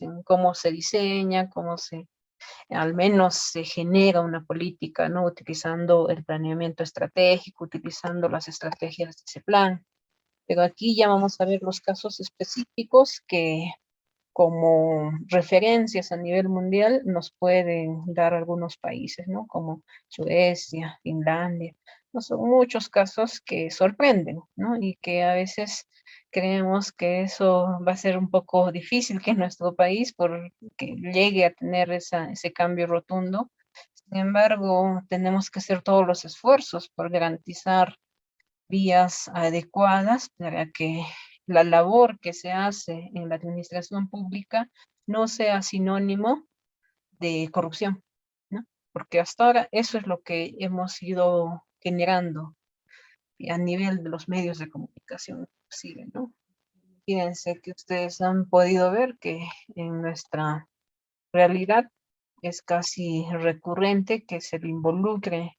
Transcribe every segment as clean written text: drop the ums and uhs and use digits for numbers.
en cómo se diseña, al menos se genera una política, ¿no? Utilizando el planeamiento estratégico, utilizando las estrategias de ese plan. Pero aquí ya vamos a ver los casos específicos que como referencias a nivel mundial nos pueden dar algunos países, ¿no? Como Suecia, Finlandia. No son muchos casos que sorprenden, ¿no? Y que a veces creemos que eso va a ser un poco difícil que nuestro país porque llegue a tener ese cambio rotundo. Sin embargo, tenemos que hacer todos los esfuerzos por garantizar vías adecuadas para que la labor que se hace en la administración pública no sea sinónimo de corrupción, ¿no? Porque hasta ahora eso es lo que hemos ido generando a nivel de los medios de comunicación, inclusive, ¿no? Fíjense que ustedes han podido ver que en nuestra realidad es casi recurrente que se le involucre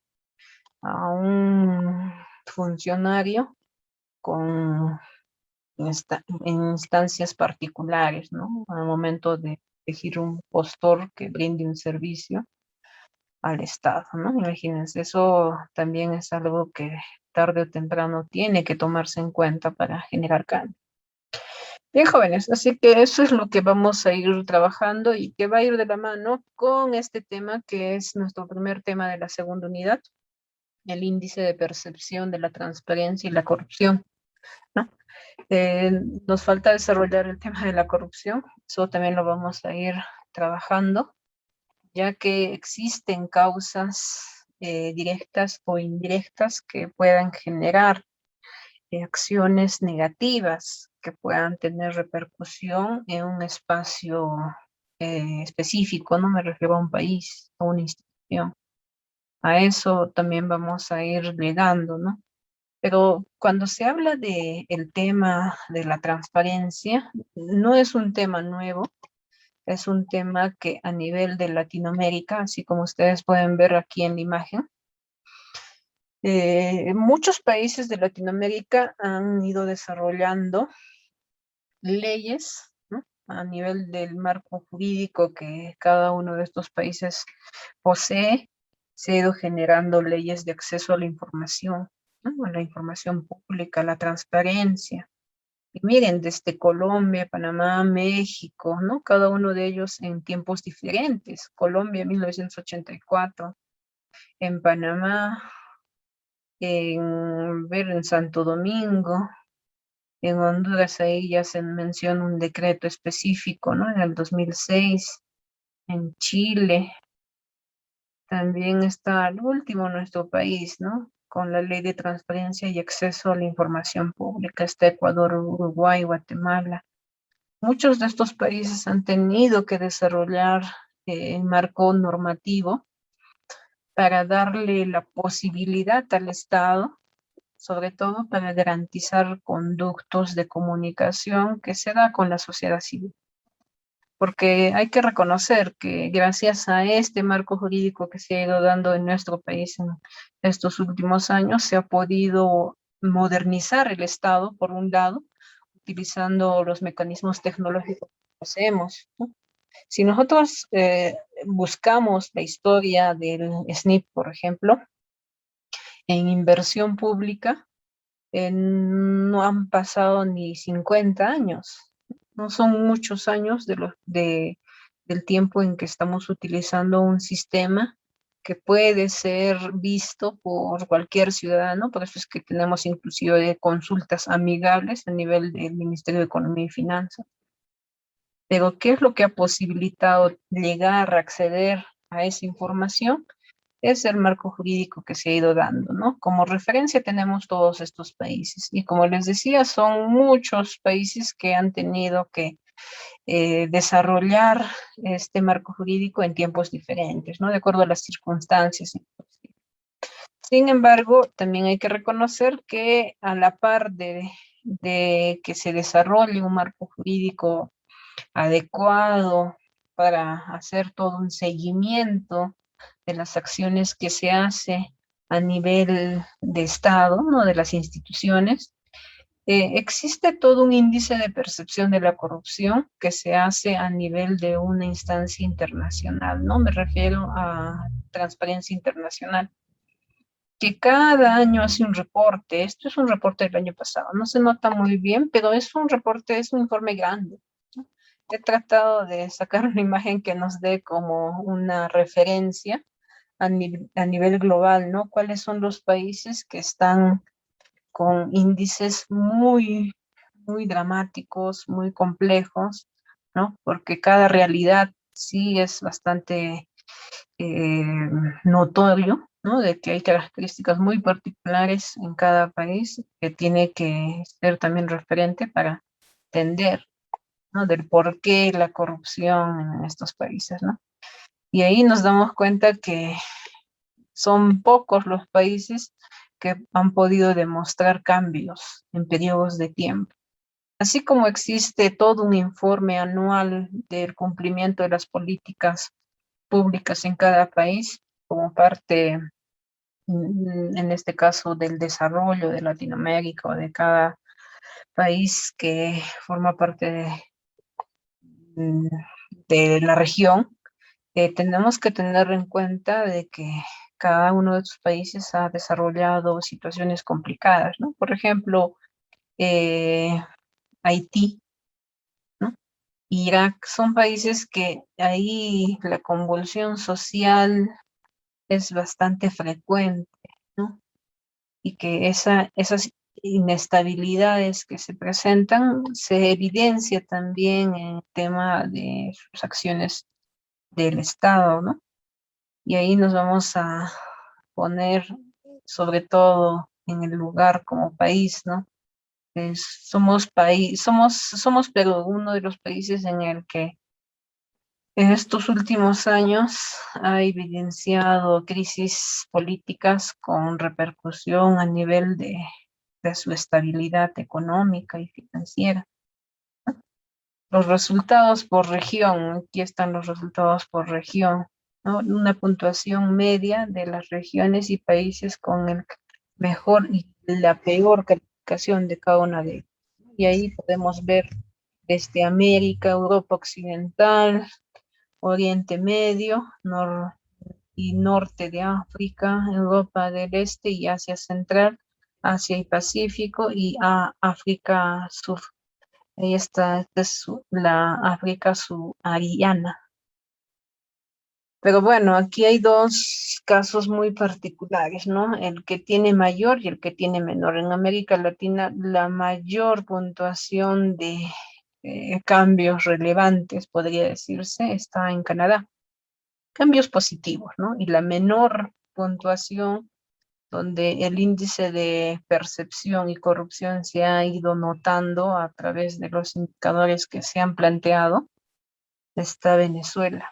a un funcionario con en instancias particulares, ¿no? Al momento de elegir un postor que brinde un servicio al Estado, ¿no? Imagínense, eso también es algo que tarde o temprano tiene que tomarse en cuenta para generar cambio. Bien, jóvenes, así que eso es lo que vamos a ir trabajando y que va a ir de la mano con este tema que es nuestro primer tema de la segunda unidad, el índice de percepción de la transparencia y la corrupción, ¿no? Nos falta desarrollar el tema de la corrupción, eso también lo vamos a ir trabajando, ya que existen causas directas o indirectas que puedan generar acciones negativas que puedan tener repercusión en un espacio específico, no me refiero a un país o una institución. A eso también vamos a ir llegando, ¿no? Pero cuando se habla de el tema de la transparencia, no es un tema nuevo, es un tema que a nivel de Latinoamérica, así como ustedes pueden ver aquí en la imagen, muchos países de Latinoamérica han ido desarrollando leyes, ¿no? A nivel del marco jurídico que cada uno de estos países posee, se ha ido generando leyes de acceso a la información, ¿no? A la información pública, la transparencia. Y miren, desde Colombia, Panamá, México, ¿no? Cada uno de ellos en tiempos diferentes. Colombia, 1984, en Panamá, en Santo Domingo, en Honduras, ahí ya se menciona un decreto específico, ¿no? En el 2006, en Chile, también está al último nuestro país, ¿no? Con la ley de transparencia y acceso a la información pública, está Ecuador, Uruguay, Guatemala. Muchos de estos países han tenido que desarrollar marco normativo para darle la posibilidad al Estado, sobre todo para garantizar conductos de comunicación que se da con la sociedad civil. Porque hay que reconocer que gracias a este marco jurídico que se ha ido dando en nuestro país en estos últimos años, se ha podido modernizar el Estado, por un lado, utilizando los mecanismos tecnológicos que poseemos, ¿no? Si nosotros buscamos la historia del SNP, por ejemplo, en inversión pública, no han pasado ni 50 años, no son muchos años del tiempo en que estamos utilizando un sistema que puede ser visto por cualquier ciudadano, por eso es que tenemos inclusive consultas amigables a nivel del Ministerio de Economía y Finanzas. Pero, ¿qué es lo que ha posibilitado llegar a acceder a esa información? Es el marco jurídico que se ha ido dando, ¿no? Como referencia tenemos todos estos países y como les decía, son muchos países que han tenido que desarrollar este marco jurídico en tiempos diferentes, ¿no? De acuerdo a las circunstancias. Sin embargo, también hay que reconocer que a la par de que se desarrolle un marco jurídico adecuado para hacer todo un seguimiento de las acciones que se hace a nivel de Estado, ¿no? De las instituciones. Existe todo un índice de percepción de la corrupción que se hace a nivel de una instancia internacional, ¿no? Me refiero a Transparencia Internacional, que cada año hace un reporte. Esto es un reporte del año pasado, no se nota muy bien, pero es un reporte, es un informe grande, ¿no? He tratado de sacar una imagen que nos dé como una referencia a nivel global, ¿no? ¿Cuáles son los países que están con índices muy dramáticos, muy complejos, ¿no? Porque cada realidad sí es bastante eh, notorio, ¿no? De que hay características muy particulares en cada país que tiene que ser también referente para entender, ¿no? Del por qué la corrupción en estos países, ¿no? Y ahí nos damos cuenta que son pocos los países que han podido demostrar cambios en periodos de tiempo. Así como existe todo un informe anual del cumplimiento de las políticas públicas en cada país, como parte, en este caso, del desarrollo de Latinoamérica o de cada país que forma parte mm, de la región, tenemos que tener en cuenta de que cada uno de estos países ha desarrollado situaciones complicadas, ¿no? Por ejemplo, eh, Haití, ¿no? Irak son países que ahí la convulsión social es bastante frecuente, ¿no? Y que esas inestabilidades que se presentan se evidencia también en el tema de sus acciones del Estado, ¿no? Y ahí nos vamos a poner sobre todo en el lugar como país, ¿no? Somos Perú, uno de los países en el que en estos últimos años ha evidenciado crisis políticas con repercusión a nivel de su estabilidad económica y financiera. Los resultados por región, aquí están los resultados por región, ¿no? Una puntuación media de las regiones y países con el mejor y la peor calificación de cada una de ellas. Y ahí podemos ver desde América, Europa Occidental, Oriente Medio, y norte de África, Europa del Este y Asia Central, Asia y Pacífico y África Sur. Ahí está, esta es la África subsahariana. Pero bueno, aquí hay dos casos muy particulares, ¿no? El que tiene mayor y el que tiene menor. En América Latina, la mayor puntuación de cambios relevantes, podría decirse, está en Canadá. Cambios positivos, ¿no? Y la menor puntuación, donde el índice de percepción y corrupción se ha ido notando a través de los indicadores que se han planteado, está Venezuela.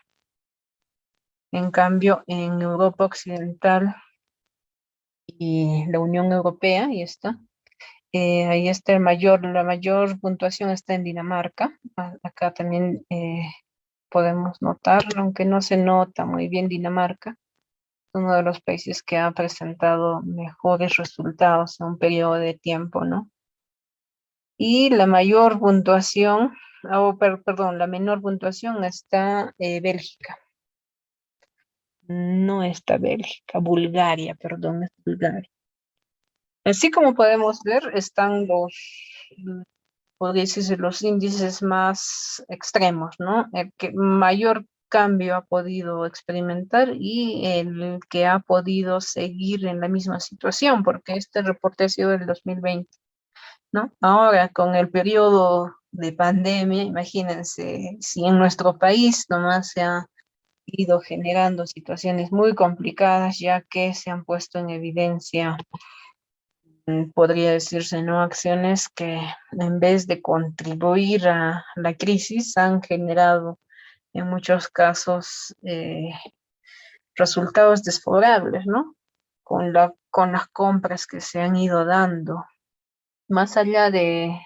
En cambio, en Europa Occidental y la Unión Europea, ahí está la mayor puntuación está en Dinamarca. Acá también podemos notarlo, aunque no se nota muy bien Dinamarca, uno de los países que ha presentado mejores resultados en un periodo de tiempo, ¿no? Y la mayor puntuación, perdón, la menor puntuación está Bélgica. No está Bélgica, Bulgaria, perdón, es Bulgaria. Así como podemos ver, están podría decirse, los índices más extremos, ¿no? El que mayor cambio ha podido experimentar y el que ha podido seguir en la misma situación, porque este reporte ha sido del 2020, ¿no? Ahora, con el periodo de pandemia, imagínense, si en nuestro país nomás se ha ido generando situaciones muy complicadas, ya que se han puesto en evidencia, podría decirse, ¿no? Acciones que en vez de contribuir a la crisis han generado en muchos casos resultados desfavorables, ¿no? Con las compras que se han ido dando. Más allá de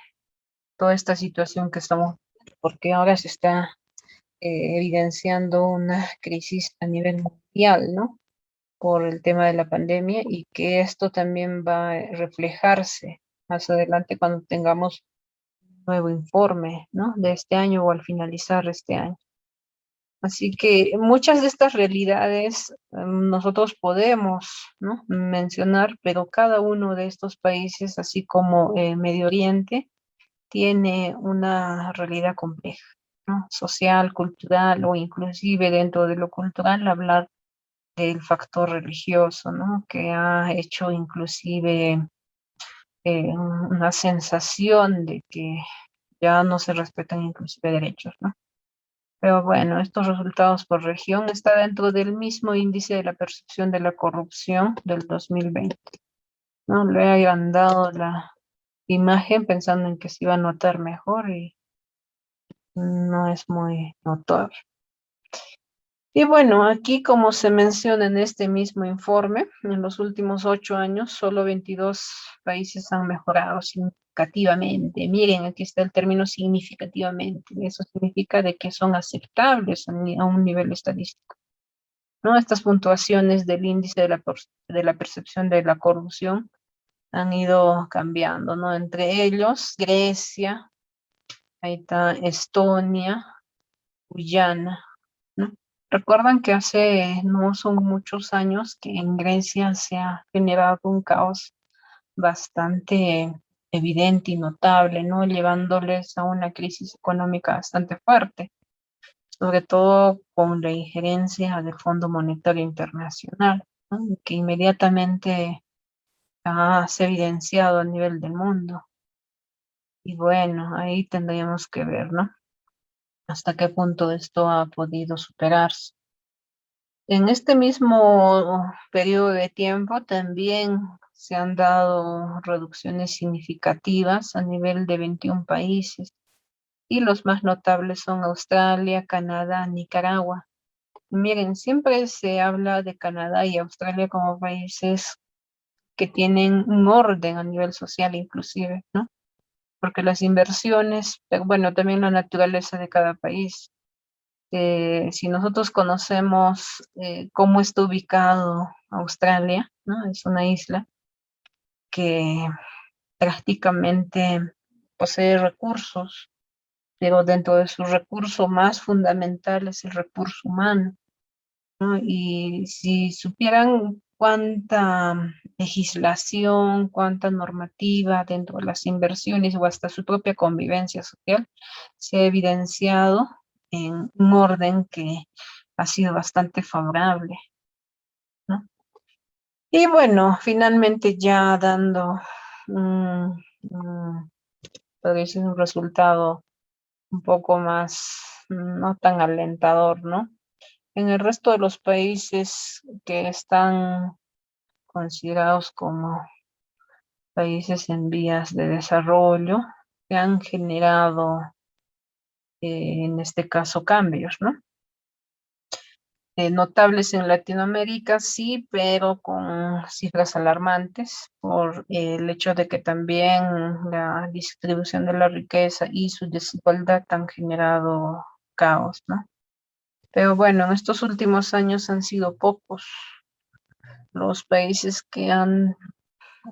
toda esta situación que estamos, porque ahora se está evidenciando una crisis a nivel mundial, ¿no? Por el tema de la pandemia y que esto también va a reflejarse más adelante cuando tengamos un nuevo informe, ¿no? De este año o al finalizar este año. Así que muchas de estas realidades nosotros podemos, ¿no? mencionar, pero cada uno de estos países, así como Medio Oriente, tiene una realidad compleja, ¿no? Social, cultural o inclusive dentro de lo cultural hablar del factor religioso, ¿no? Que ha hecho inclusive una sensación de que ya no se respetan inclusive derechos, ¿no? Pero bueno, estos resultados por región está dentro del mismo índice de la percepción de la corrupción del 2020, ¿no? Le hayan dado la imagen pensando en que se iba a notar mejor y no es muy notorio. Y bueno, aquí como se menciona en este mismo informe, en los últimos 8 años, solo 22 países han mejorado significativamente. Miren, aquí está el término significativamente. Eso significa de que son aceptables a un nivel estadístico, ¿no? Estas puntuaciones del índice de la percepción de la corrupción han ido cambiando, ¿no? Entre ellos, Grecia, ahí está Estonia, Guyana, ¿no? Recuerdan que hace no son muchos años que en Grecia se ha generado un caos bastante evidente y notable, ¿no? Llevándoles a una crisis económica bastante fuerte, sobre todo con la injerencia del Fondo Monetario Internacional, ¿no? Que inmediatamente se ha evidenciado a nivel del mundo. Y bueno, ahí tendríamos que ver, ¿no? Hasta qué punto esto ha podido superarse. En este mismo periodo de tiempo también se han dado reducciones significativas a nivel de 21 países y los más notables son Australia, Canadá, Nicaragua. Miren, siempre se habla de Canadá y Australia como países que tienen un orden a nivel social inclusive, ¿no? Porque las inversiones, pero bueno, también la naturaleza de cada país. Si nosotros conocemos cómo está ubicado Australia, ¿no? Es una isla que prácticamente posee recursos, pero dentro de su recurso más fundamental es el recurso humano, ¿no? Y si supieran cuánta legislación, cuánta normativa dentro de las inversiones o hasta su propia convivencia social se ha evidenciado en un orden que ha sido bastante favorable, ¿no? Y bueno, finalmente ya dando un, podría decir un resultado un poco más, no tan alentador, ¿no? En el resto de los países que están considerados como países en vías de desarrollo, se han generado, en este caso, cambios, ¿no? Notables en Latinoamérica, sí, pero con cifras alarmantes por el hecho de que también la distribución de la riqueza y su desigualdad han generado caos, ¿no? Pero bueno, en estos últimos años han sido pocos los países que han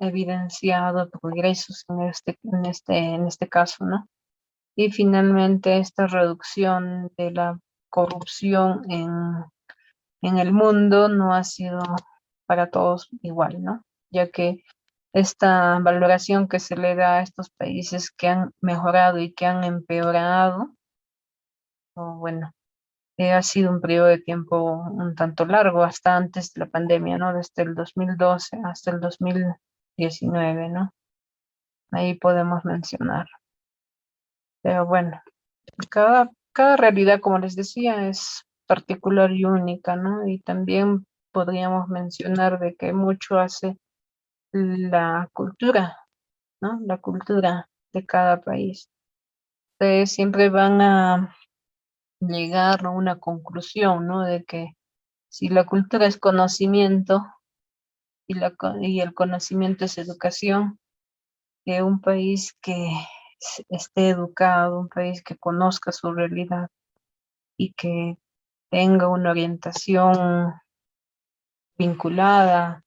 evidenciado progresos en este caso, ¿no? Y finalmente esta reducción de la corrupción en el mundo no ha sido para todos igual, ¿no? Ya que esta valoración que se le da a estos países que han mejorado y que han empeorado, o bueno, ha sido un periodo de tiempo un tanto largo, hasta antes de la pandemia, ¿no? Desde el 2012 hasta el 2019, ¿no? Ahí podemos mencionar. Pero bueno, cada realidad, como les decía, es particular y única, ¿no? Y también podríamos mencionar de que mucho hace la cultura, ¿no? La cultura de cada país. Ustedes siempre van a llegar a una conclusión, ¿no? De que si la cultura es conocimiento y el conocimiento es educación, que un país que esté educado, un país que conozca su realidad y que tenga una orientación vinculada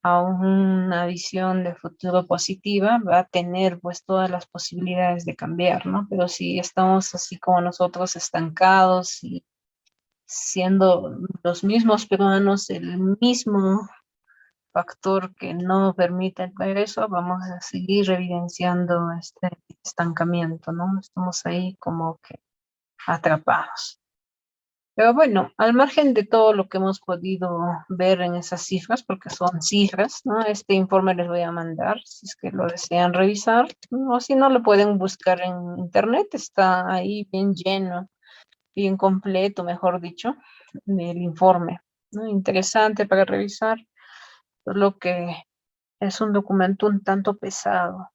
a una visión de futuro positiva, va a tener pues todas las posibilidades de cambiar, ¿no? Pero si estamos así como nosotros estancados y siendo los mismos peruanos el mismo factor que no permite el regreso, vamos a seguir evidenciando este estancamiento, ¿no? Estamos ahí como que atrapados. Pero bueno, al margen de todo lo que hemos podido ver en esas cifras, porque son cifras, ¿no? Este informe les voy a mandar si es que lo desean revisar, o si no lo pueden buscar en internet, está ahí bien lleno, bien completo, mejor dicho, el informe, ¿no? Interesante para revisar, lo que es un documento un tanto pesado,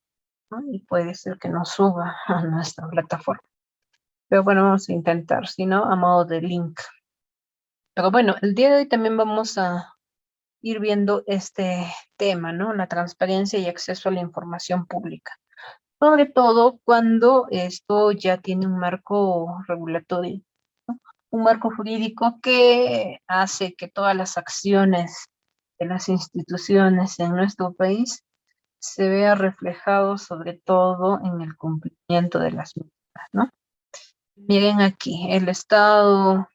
¿no? Y puede ser que no suba a nuestra plataforma. Pero bueno, vamos a intentar, si no, a modo de link. Pero bueno, el día de hoy también vamos a ir viendo este tema, ¿no? La transparencia y acceso a la información pública. Sobre todo cuando esto ya tiene un marco regulatorio, ¿no? Un marco jurídico que hace que todas las acciones de las instituciones en nuestro país se vea reflejado sobre todo en el cumplimiento de las mismas, ¿no? Miren aquí, el Estado,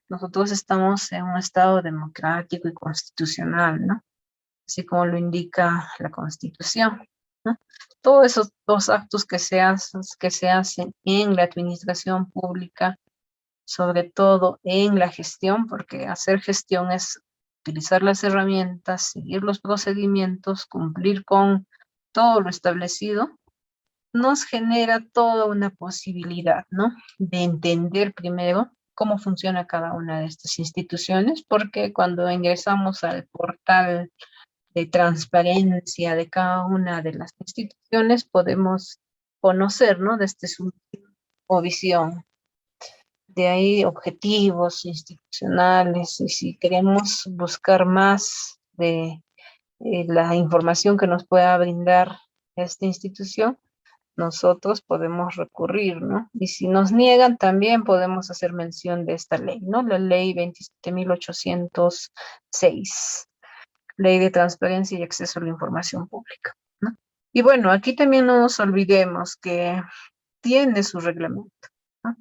nosotros estamos en un Estado democrático y constitucional, ¿no? Así como lo indica la Constitución, ¿no? Todos esos dos actos que se hacen en la administración pública, sobre todo en la gestión, porque hacer gestión es utilizar las herramientas, seguir los procedimientos, cumplir con todo lo establecido, nos genera toda una posibilidad, ¿no? De entender primero cómo funciona cada una de estas instituciones, porque cuando ingresamos al portal de transparencia de cada una de las instituciones, podemos conocer, ¿no? Desde su visión. De ahí objetivos institucionales, y si queremos buscar más de la información que nos pueda brindar esta institución, nosotros podemos recurrir, ¿no? Y si nos niegan, también podemos hacer mención de esta ley, ¿no? La ley 27.806, ley de transparencia y acceso a la información pública, ¿no? Y bueno, aquí también no nos olvidemos que tiene su reglamento, ¿no?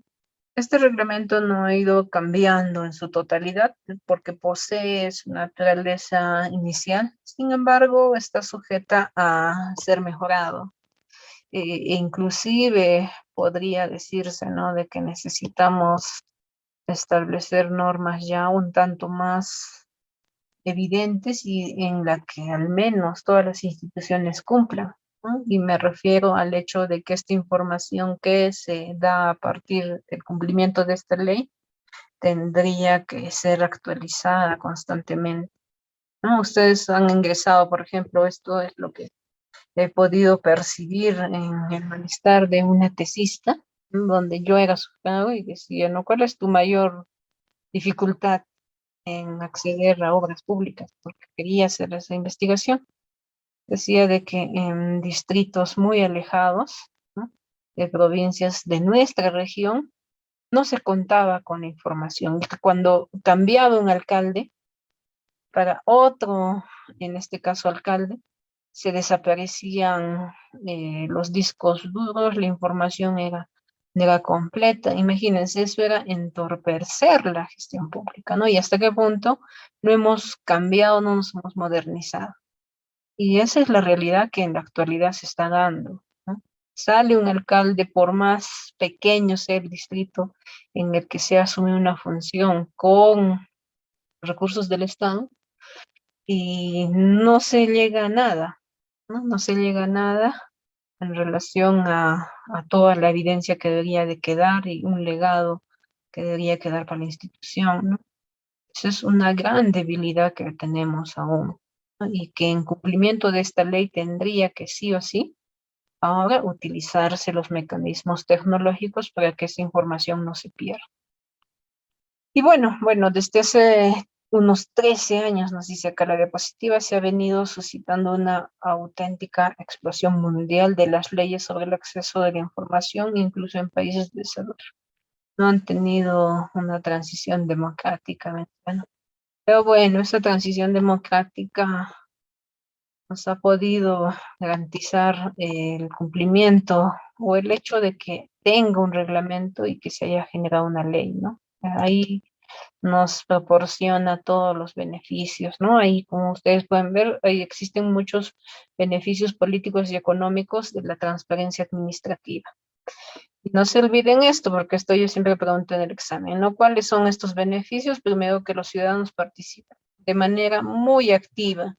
Este reglamento no ha ido cambiando en su totalidad porque posee su naturaleza inicial, sin embargo, está sujeta a ser mejorado. Inclusive podría decirse, ¿no? De que necesitamos establecer normas ya un tanto más evidentes y en la que al menos todas las instituciones cumplan, ¿no? Y me refiero al hecho de que esta información que se da a partir del cumplimiento de esta ley tendría que ser actualizada constantemente, ¿no? Ustedes han ingresado, por ejemplo, esto es lo que he podido percibir en el malestar de una tesista, ¿no? Donde yo era su cargo y decía, ¿no? ¿Cuál es tu mayor dificultad en acceder a obras públicas? Porque quería hacer esa investigación. Decía de que en distritos muy alejados, ¿no? De provincias de nuestra región, no se contaba con información. Y que cuando cambiaba un alcalde para otro, en este caso alcalde, se desaparecían los discos duros, la información era completa. Imagínense, eso era entorpecer la gestión pública, ¿no? Y hasta qué punto no hemos cambiado, no nos hemos modernizado. Y esa es la realidad que en la actualidad se está dando, ¿no? Sale un alcalde, por más pequeño sea el distrito en el que se asume una función con recursos del Estado, y no se llega a nada, ¿no? No se llega a nada en relación a toda la evidencia que debería de quedar y un legado que debería quedar para la institución, ¿no? Esa es una gran debilidad que tenemos aún, ¿no? Y que en cumplimiento de esta ley tendría que sí o sí ahora utilizarse los mecanismos tecnológicos para que esa información no se pierda. Y bueno, desde hace unos 13 años, nos dice acá la diapositiva, se ha venido suscitando una auténtica explosión mundial de las leyes sobre el acceso de la información, incluso en países de desarrollo. No han tenido una transición democrática, bueno, pero bueno, esa transición democrática nos ha podido garantizar el cumplimiento o el hecho de que tenga un reglamento y que se haya generado una ley, ¿no? Ahí nos proporciona todos los beneficios, ¿no? Ahí, como ustedes pueden ver, ahí existen muchos beneficios políticos y económicos de la transparencia administrativa. Y no se olviden esto, porque esto yo siempre pregunto en el examen, ¿no? ¿Cuáles son estos beneficios? Primero, que los ciudadanos participan de manera muy activa,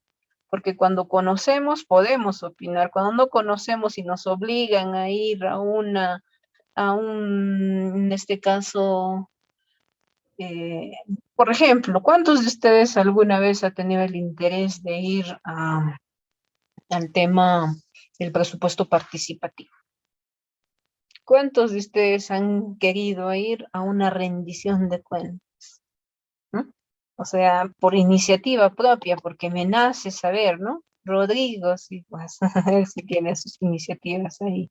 porque cuando conocemos podemos opinar, cuando no conocemos y nos obligan a ir en este caso, eh, por ejemplo, ¿cuántos de ustedes alguna vez ha tenido el interés de ir al tema del presupuesto participativo? ¿Cuántos de ustedes han querido ir a una rendición de cuentas? ¿No? O sea, por iniciativa propia, porque me nace saber, ¿no? Rodrigo, sí, pues, sí tiene sus iniciativas ahí,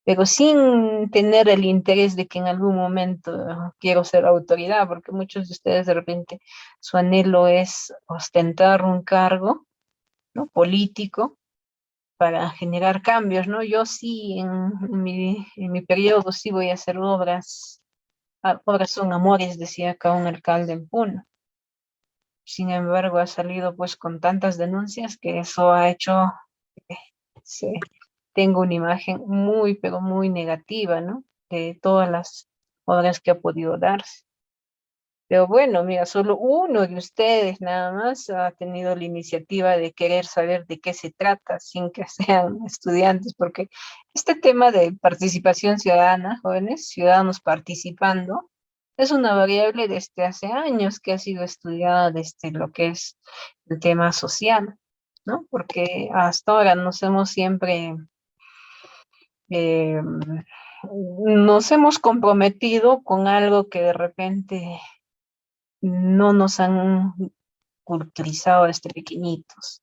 pero sin tener el interés de que en algún momento quiero ser autoridad, porque muchos de ustedes de repente su anhelo es ostentar un cargo, ¿no? Político para generar cambios, ¿no? Yo sí, en mi periodo sí voy a hacer obras. Obras son amores, decía acá un alcalde en Puno. Sin embargo, ha salido pues con tantas denuncias que eso ha hecho que tengo una imagen muy, pero muy negativa, ¿no? De todas las obras que ha podido darse. Pero bueno, mira, solo uno de ustedes nada más ha tenido la iniciativa de querer saber de qué se trata sin que sean estudiantes, porque este tema de participación ciudadana, jóvenes, ciudadanos participando, es una variable desde hace años que ha sido estudiada desde lo que es el tema social, ¿no? Porque hasta ahora eh, nos hemos comprometido con algo que de repente no nos han culturizado desde pequeñitos.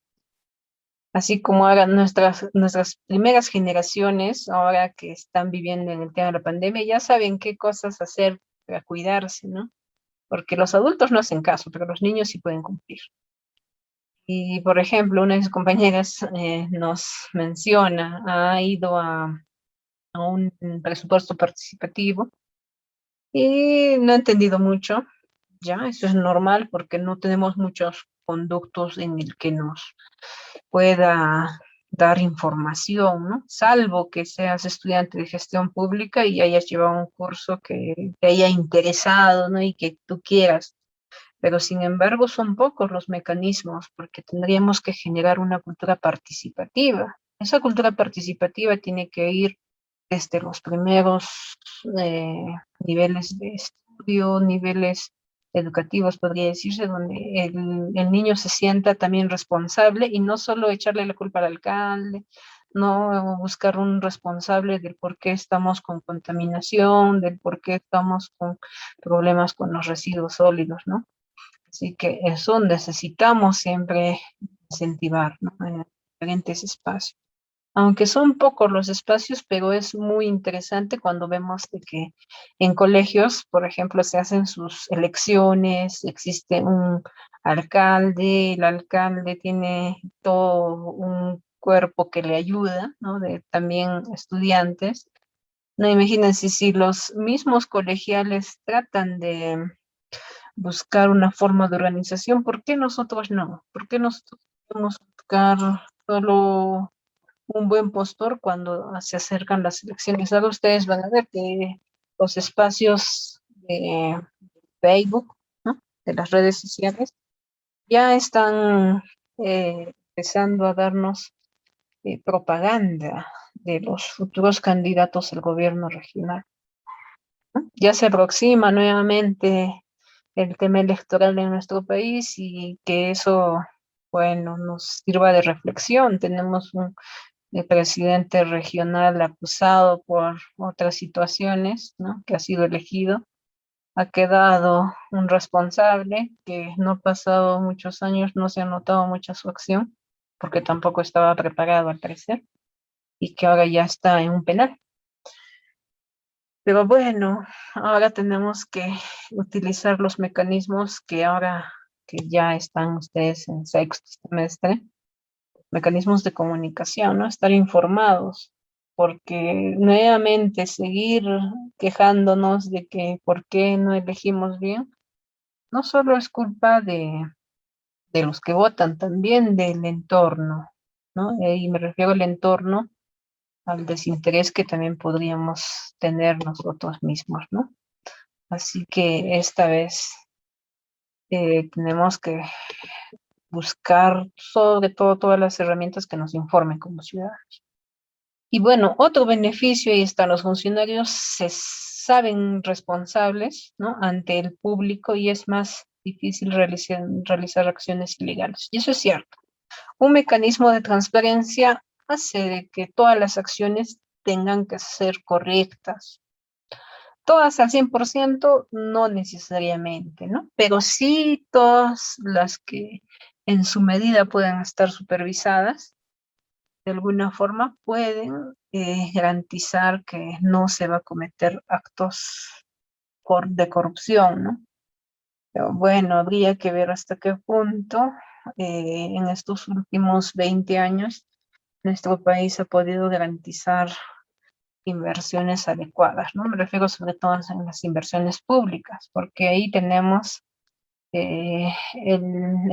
Así como ahora nuestras primeras generaciones, ahora que están viviendo en el tema de la pandemia, ya saben qué cosas hacer para cuidarse, ¿no? Porque los adultos no hacen caso, pero los niños sí pueden cumplir. Y, por ejemplo, una de mis compañeras nos menciona, ha ido a un presupuesto participativo y no ha entendido mucho. Ya, eso es normal porque no tenemos muchos conductos en el que nos pueda dar información, ¿no? Salvo que seas estudiante de gestión pública y hayas llevado un curso que te haya interesado, ¿no? Y que tú quieras. Pero sin embargo son pocos los mecanismos porque tendríamos que generar una cultura participativa. Esa cultura participativa tiene que ir desde los primeros eh, niveles de estudio, niveles educativos, podría decirse, donde el niño se sienta también responsable y no solo echarle la culpa al alcalde, no buscar un responsable del por qué estamos con contaminación, del por qué estamos con problemas con los residuos sólidos, ¿no? Así que eso necesitamos siempre incentivar, ¿no? En diferentes espacios. Aunque son pocos los espacios, pero es muy interesante cuando vemos de que en colegios, por ejemplo, se hacen sus elecciones, existe un alcalde, el alcalde tiene todo un cuerpo que le ayuda, ¿no? De también estudiantes. No, imagínense si los mismos colegiales tratan de buscar una forma de organización, ¿por qué nosotros no? ¿Por qué nosotros podemos buscar solo un buen postor cuando se acercan las elecciones? Ahora ustedes van a ver que los espacios de Facebook, ¿no? De las redes sociales, ya están empezando a darnos propaganda de los futuros candidatos al gobierno regional, ¿no? Ya se aproxima nuevamente el tema electoral en nuestro país y que eso, bueno, nos sirva de reflexión. Tenemos un presidente regional acusado por otras situaciones, ¿no? Que ha sido elegido. Ha quedado un responsable que no ha pasado muchos años, no se ha notado mucha su acción, porque tampoco estaba preparado al parecer, y que ahora ya está en un penal. Pero bueno, ahora tenemos que utilizar los mecanismos que ahora que ya están ustedes en sexto semestre, mecanismos de comunicación, ¿no? Estar informados, porque nuevamente seguir quejándonos de que por qué no elegimos bien, no solo es culpa de los que votan, también del entorno, ¿no? Y me refiero al entorno, al desinterés que también podríamos tener nosotros mismos, ¿no? Así que esta vez tenemos que buscar sobre todo todas las herramientas que nos informen como ciudadanos. Y bueno, otro beneficio, ahí están los funcionarios, se saben responsables, ¿no? Ante el público y es más difícil realizar acciones ilegales. Y eso es cierto. Un mecanismo de transparencia hace de que todas las acciones tengan que ser correctas. Todas al 100%, no necesariamente, ¿no? Pero sí todas las que en su medida puedan estar supervisadas, de alguna forma pueden garantizar que no se va a cometer actos de corrupción, ¿no? Pero bueno, habría que ver hasta qué punto en estos últimos 20 años nuestro país ha podido garantizar inversiones adecuadas, ¿no? Me refiero sobre todo en las inversiones públicas, porque ahí tenemos el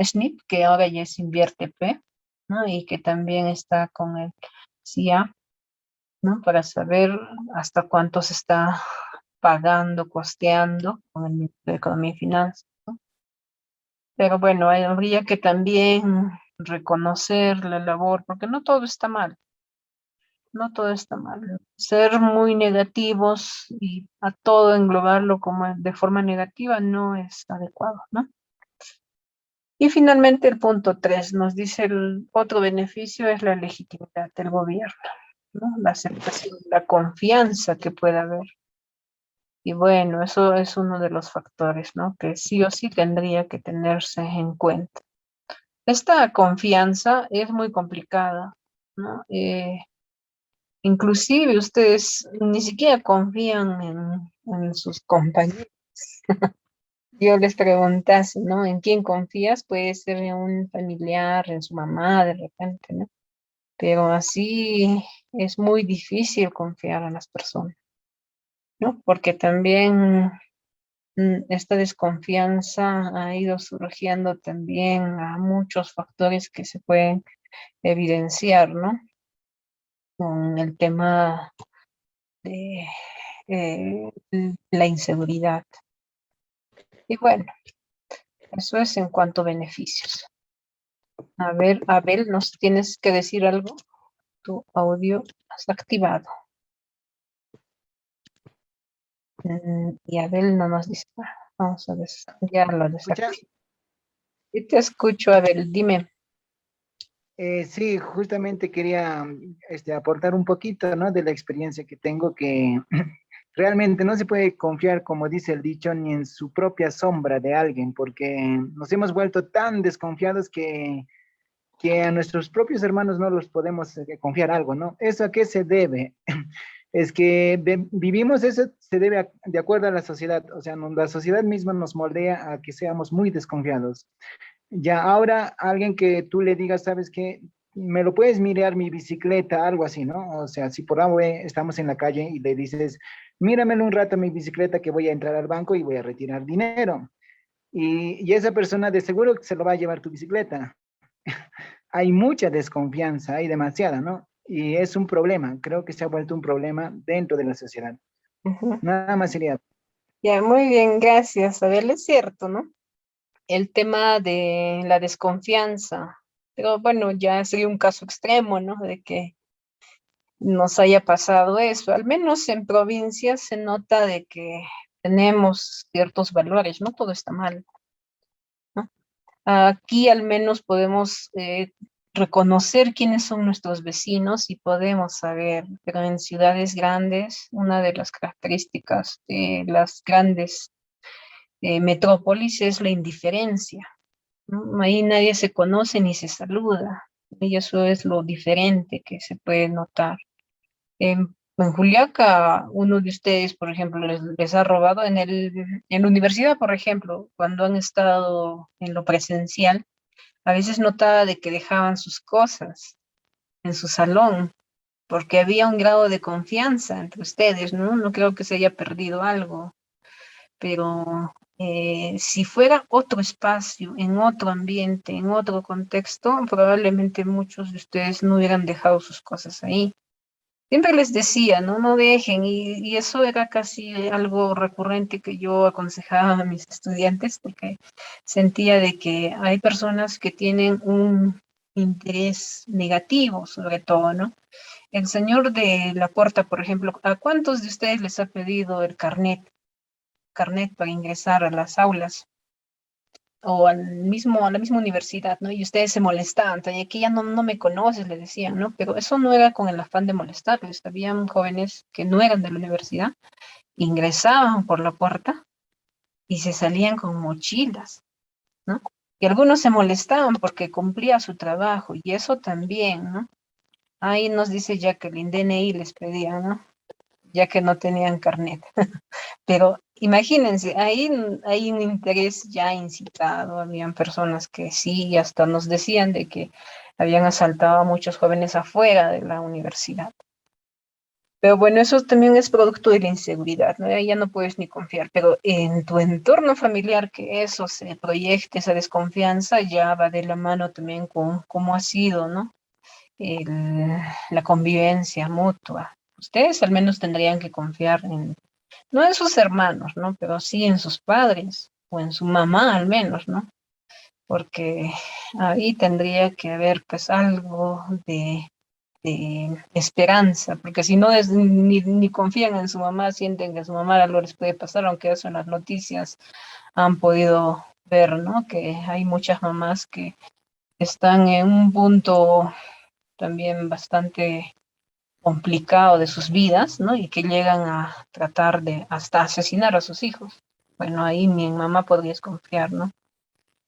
SNIP, que ahora ya es InviérteP, ¿no? Y que también está con el CIA, ¿no? Para saber hasta cuánto se está pagando, costeando con el Ministerio de Economía y Finanzas, ¿no? Pero bueno, habría que también reconocer la labor, porque no todo está mal, no todo está mal. Ser muy negativos y a todo englobarlo como de forma negativa no es adecuado, ¿no? Y finalmente el punto 3 nos dice el otro beneficio es la legitimidad del gobierno, ¿no? La aceptación, la confianza que pueda haber. Y bueno, eso es uno de los factores, ¿no? Que sí o sí tendría que tenerse en cuenta. Esta confianza es muy complicada, ¿no? Inclusive ustedes ni siquiera confían en sus compañeros. Yo les preguntase, ¿no? ¿En quién confías? Puede ser en un familiar, en su mamá, de repente, ¿no? Pero así es muy difícil confiar en las personas, ¿no? Porque también esta desconfianza ha ido surgiendo también a muchos factores que se pueden evidenciar, ¿no? Con el tema de eh, la inseguridad. Y bueno, eso es en cuanto a beneficios. A ver, Abel, ¿nos tienes que decir algo? Tu audio está activado. Y Abel no nos dice nada. Vamos a ver, ya lo ¿Escuchas? desactivo. Sí te escucho, Abel, dime. Sí, justamente quería aportar un poquito, ¿no? De la experiencia que tengo, que realmente no se puede confiar, como dice el dicho, ni en su propia sombra de alguien, porque nos hemos vuelto tan desconfiados que a nuestros propios hermanos no los podemos confiar algo, ¿no? ¿Eso a qué se debe? Es que vivimos eso, se debe de acuerdo a la sociedad, o sea, la sociedad misma nos moldea a que seamos muy desconfiados. Ya ahora alguien que tú le digas, ¿sabes qué? Me lo puedes mirar mi bicicleta, algo así, ¿no? O sea, si por algo estamos en la calle y le dices, míramelo un rato mi bicicleta que voy a entrar al banco y voy a retirar dinero. Y esa persona de seguro se lo va a llevar tu bicicleta. Hay mucha desconfianza, hay demasiada, ¿no? Y es un problema, creo que se ha vuelto un problema dentro de la sociedad. Ujú. Nada más sería. Ya, muy bien, gracias, Abel. Es cierto, ¿no? El tema de la desconfianza. Pero bueno, ya sería un caso extremo, ¿no? De que nos haya pasado eso. Al menos en provincias se nota de que tenemos ciertos valores, no todo está mal, ¿no? Aquí al menos podemos reconocer quiénes son nuestros vecinos y podemos saber, pero en ciudades grandes, una de las características de las grandes metrópolis es la indiferencia, ¿no? Ahí nadie se conoce ni se saluda, y eso es lo diferente que se puede notar. En Juliaca, uno de ustedes, por ejemplo, les ha robado en la universidad, por ejemplo, cuando han estado en lo presencial, A veces notaba de que dejaban sus cosas en su salón, porque había un grado de confianza entre ustedes, ¿no? No creo que se haya perdido algo, pero si fuera otro espacio, en otro ambiente, en otro contexto, probablemente muchos de ustedes no hubieran dejado sus cosas ahí. Siempre les decía, no, no dejen, y eso era casi algo recurrente que yo aconsejaba a mis estudiantes, porque sentía de que hay personas que tienen un interés negativo, sobre todo, ¿no? El señor de la puerta, por ejemplo, ¿a cuántos de ustedes les ha pedido el carnet para ingresar a las aulas? O a la misma universidad, ¿no? Y ustedes se molestaban, y aquí ya no, no me conoces, le decían, ¿no? Pero eso no era con el afán de molestarles. Habían jóvenes que no eran de la universidad, ingresaban por la puerta y se salían con mochilas, ¿no? Y algunos se molestaban porque cumplía su trabajo, y eso también, ¿no? Ahí nos dice Jacqueline, DNI les pedían, ¿no? Ya que no tenían carnet. Pero imagínense, ahí hay un interés ya incitado, habían personas que sí, hasta nos decían de que habían asaltado a muchos jóvenes afuera de la universidad. Pero bueno, eso también es producto de la inseguridad, ¿no? Ahí ya no puedes ni confiar, pero en tu entorno familiar que eso se proyecte, esa desconfianza, ya va de la mano también con cómo ha sido, ¿no? La convivencia mutua. Ustedes al menos tendrían que confiar en, no en sus hermanos, ¿no? Pero sí en sus padres o en su mamá al menos, ¿no? Porque ahí tendría que haber pues algo de esperanza, porque si no es, ni confían en su mamá, sienten que a su mamá algo les puede pasar, aunque eso en las noticias han podido ver, ¿no? Que hay muchas mamás que están en un punto también bastante complicado de sus vidas, ¿no? Y que llegan a tratar de hasta asesinar a sus hijos. Bueno, ahí mi mamá podría desconfiar, ¿no?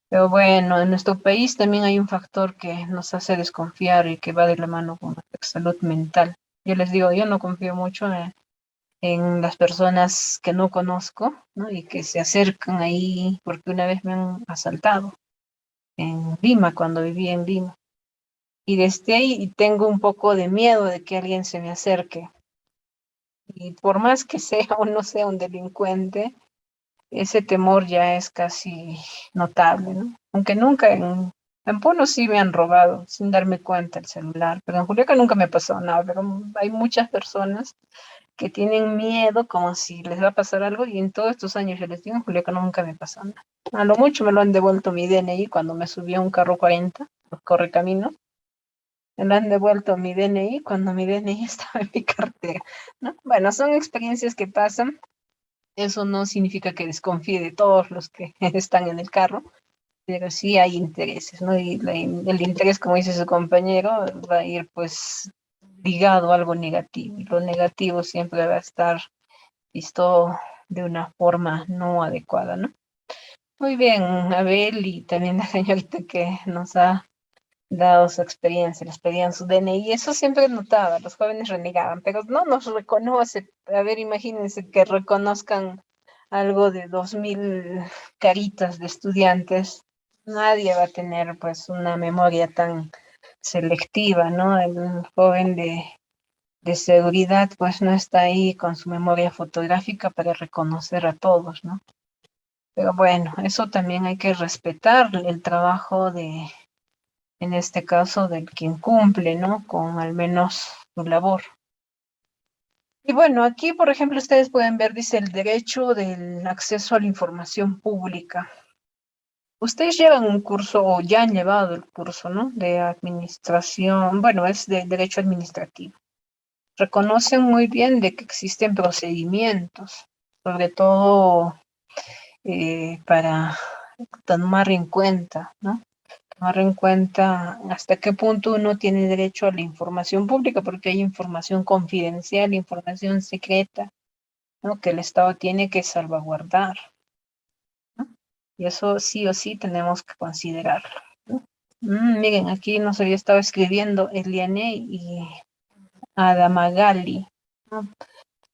Pero bueno, en nuestro país también hay un factor que nos hace desconfiar y que va de la mano con nuestra salud mental. Yo les digo, yo no confío mucho en las personas que no conozco, ¿no? Y que se acercan ahí, porque una vez me han asaltado en Lima, cuando vivía en Lima. Y desde ahí tengo un poco de miedo de que alguien se me acerque. Y por más que sea o no sea un delincuente, ese temor ya es casi notable, ¿no? Aunque nunca en Puno sí me han robado sin darme cuenta el celular, pero en Juliaca nunca me pasó nada, pero hay muchas personas que tienen miedo como si les va a pasar algo y en todos estos años yo les digo, en Juliaca nunca me pasó nada. A lo mucho me lo han devuelto mi DNI cuando me subí a un carro 40, los correcaminos. Me han devuelto mi DNI cuando mi DNI estaba en mi cartera, ¿no? Bueno, son experiencias que pasan. Eso no significa que desconfíe de todos los que están en el carro, pero sí hay intereses, ¿no? Y el interés, como dice su compañero, va a ir pues ligado a algo negativo. Y lo negativo siempre va a estar visto de una forma no adecuada, ¿no? Muy bien, Abel, y también la señorita que nos ha dado su experiencia, les pedían su DNI, y eso siempre notaba, los jóvenes renegaban, pero no nos reconoce. A ver, imagínense que reconozcan algo de 2000 caritas de estudiantes, nadie va a tener pues una memoria tan selectiva, ¿no? El joven de seguridad pues no está ahí con su memoria fotográfica para reconocer a todos, ¿no? Pero bueno, eso también hay que respetar el trabajo de, en este caso, del quien cumple, ¿no? Con al menos su labor. Y bueno, aquí, por ejemplo, ustedes pueden ver, dice el derecho del acceso a la información pública. Ustedes llevan un curso o ya han llevado el curso, ¿no? De administración, bueno, es de derecho administrativo. Reconocen muy bien de que existen procedimientos, sobre todo para tomar en cuenta, ¿no? Tomar en cuenta hasta qué punto uno tiene derecho a la información pública, porque hay información confidencial, información secreta, ¿no? Que el Estado tiene que salvaguardar, ¿no? Y eso sí o sí tenemos que considerarlo, ¿no? Miren, aquí nos había estado escribiendo Eliane y Adamagali, ¿no?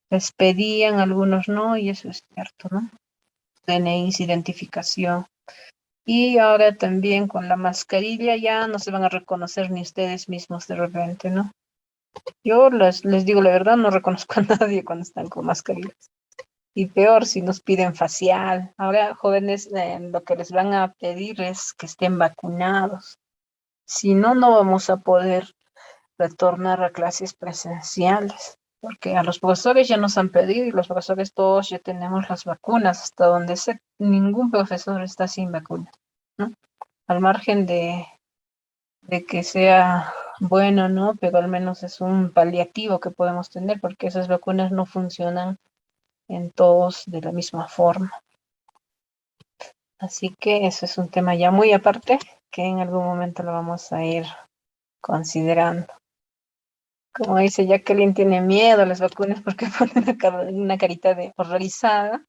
Les pedían algunos no, y eso es cierto, ¿no? DNIs, identificación. Y ahora también con la mascarilla ya no se van a reconocer ni ustedes mismos de repente, ¿no? Yo les digo la verdad, no reconozco a nadie cuando están con mascarillas. Y peor si nos piden facial. Ahora, jóvenes, lo que les van a pedir es que estén vacunados. Si no, no vamos a poder retornar a clases presenciales, porque a los profesores ya nos han pedido y los profesores todos ya tenemos las vacunas, hasta donde sé, ningún profesor está sin vacuna, ¿no? Al margen de que sea bueno, ¿no? Pero al menos es un paliativo que podemos tener, porque esas vacunas no funcionan en todos de la misma forma. Así que eso es un tema ya muy aparte, que en algún momento lo vamos a ir considerando. Como dice Jacqueline, tiene miedo a las vacunas porque pone una carita de horrorizada.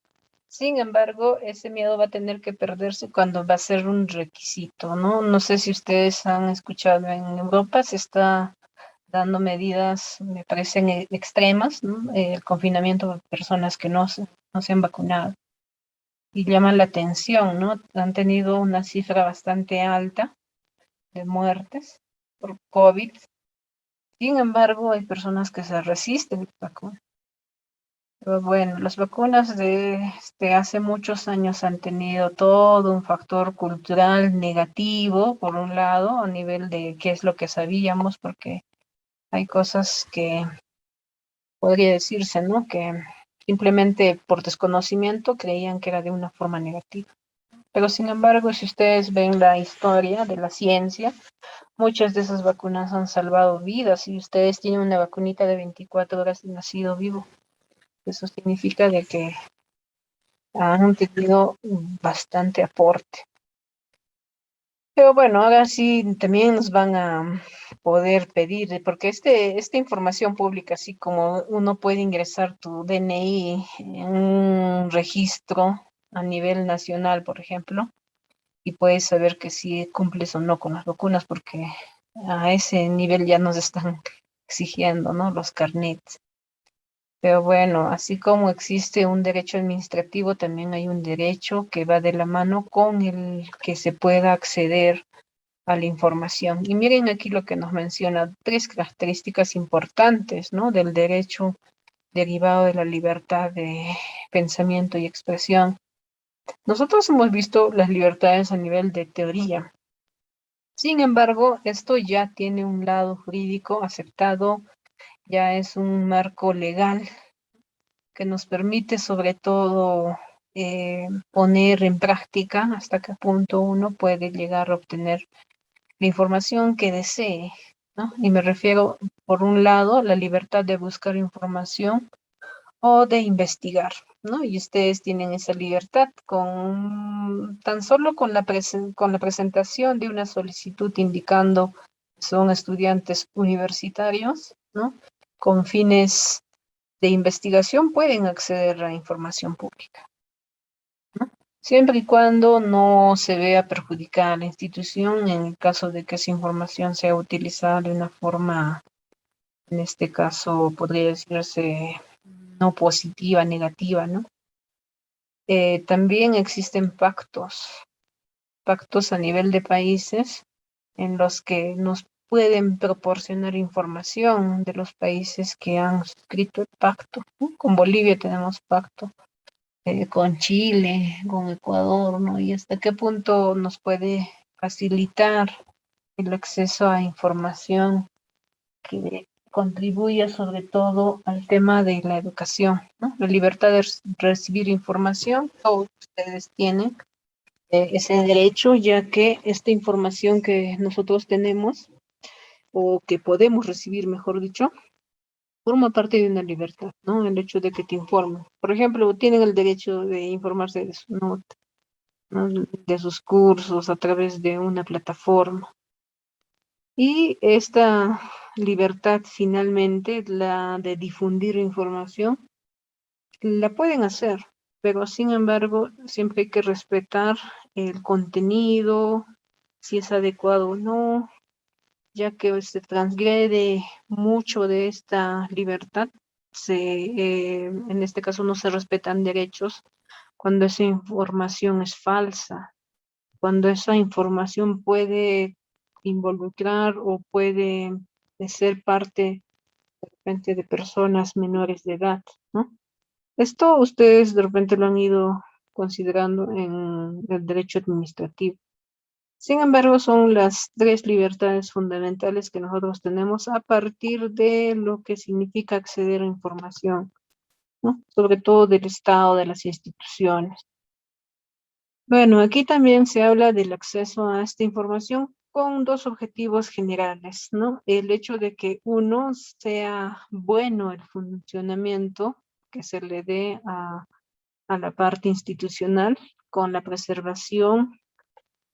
Sin embargo, ese miedo va a tener que perderse cuando va a ser un requisito, ¿no? No sé si ustedes han escuchado, en Europa se está dando medidas, me parecen extremas, ¿no? El confinamiento de personas que no se han vacunado. Y llaman la atención, ¿no? Han tenido una cifra bastante alta de muertes por COVID. Sin embargo, hay personas que se resisten a la vacuna. Pero bueno, las vacunas de hace muchos años han tenido todo un factor cultural negativo, por un lado, a nivel de qué es lo que sabíamos, porque hay cosas que podría decirse, ¿no? Que simplemente por desconocimiento creían que era de una forma negativa. Pero sin embargo, si ustedes ven la historia de la ciencia, muchas de esas vacunas han salvado vidas y ustedes tienen una vacunita de 24 horas de nacido vivo. Eso significa de que han tenido bastante aporte. Pero bueno, ahora sí también nos van a poder pedir, porque esta información pública, así como uno puede ingresar tu DNI en un registro a nivel nacional, por ejemplo, y puedes saber que si cumples o no con las vacunas, porque a ese nivel ya nos están exigiendo, ¿no? Los carnets. Pero bueno, así como existe un derecho administrativo, también hay un derecho que va de la mano con el que se pueda acceder a la información. Y miren aquí lo que nos menciona, tres características importantes, ¿no? Del derecho derivado de la libertad de pensamiento y expresión. Nosotros hemos visto las libertades a nivel de teoría. Sin embargo, esto ya tiene un lado jurídico aceptado, ya es un marco legal que nos permite sobre todo poner en práctica hasta qué punto uno puede llegar a obtener la información que desee, ¿no? Y me refiero, por un lado, la libertad de buscar información o de investigar, ¿no? Y ustedes tienen esa libertad con tan solo con con la presentación de una solicitud indicando que son estudiantes universitarios, ¿no? Con fines de investigación pueden acceder a información pública, ¿no? Siempre y cuando no se vea perjudicada la institución en el caso de que esa información sea utilizada de una forma, en este caso podría decirse no positiva, negativa, ¿no? También existen pactos a nivel de países en los que nos pueden proporcionar información de los países que han suscrito el pacto, ¿no? Con Bolivia tenemos pacto, con Chile, con Ecuador, ¿no? Y hasta qué punto nos puede facilitar el acceso a información que contribuya sobre todo al tema de la educación, ¿no? La libertad de recibir información, todos ustedes tienen ese derecho, ya que esta información que nosotros tenemos, o que podemos recibir, mejor dicho, forma parte de una libertad, ¿no? El hecho de que te informen. Por ejemplo, tienen el derecho de informarse de su nota, ¿no? De sus cursos a través de una plataforma. Y esta libertad, finalmente, la de difundir información, la pueden hacer, pero sin embargo, siempre hay que respetar el contenido, si es adecuado o no, ya que se transgrede mucho de esta libertad. En este caso no se respetan derechos cuando esa información es falsa, cuando esa información puede involucrar o puede ser parte de repente de personas menores de edad, ¿no? Esto ustedes de repente lo han ido considerando en el derecho administrativo. Sin embargo, son las tres libertades fundamentales que nosotros tenemos a partir de lo que significa acceder a información, ¿no? Sobre todo del Estado, de las instituciones. Bueno, aquí también se habla del acceso a esta información con dos objetivos generales, ¿no? El hecho de que uno sea bueno el funcionamiento que se le dé a la parte institucional con la preservación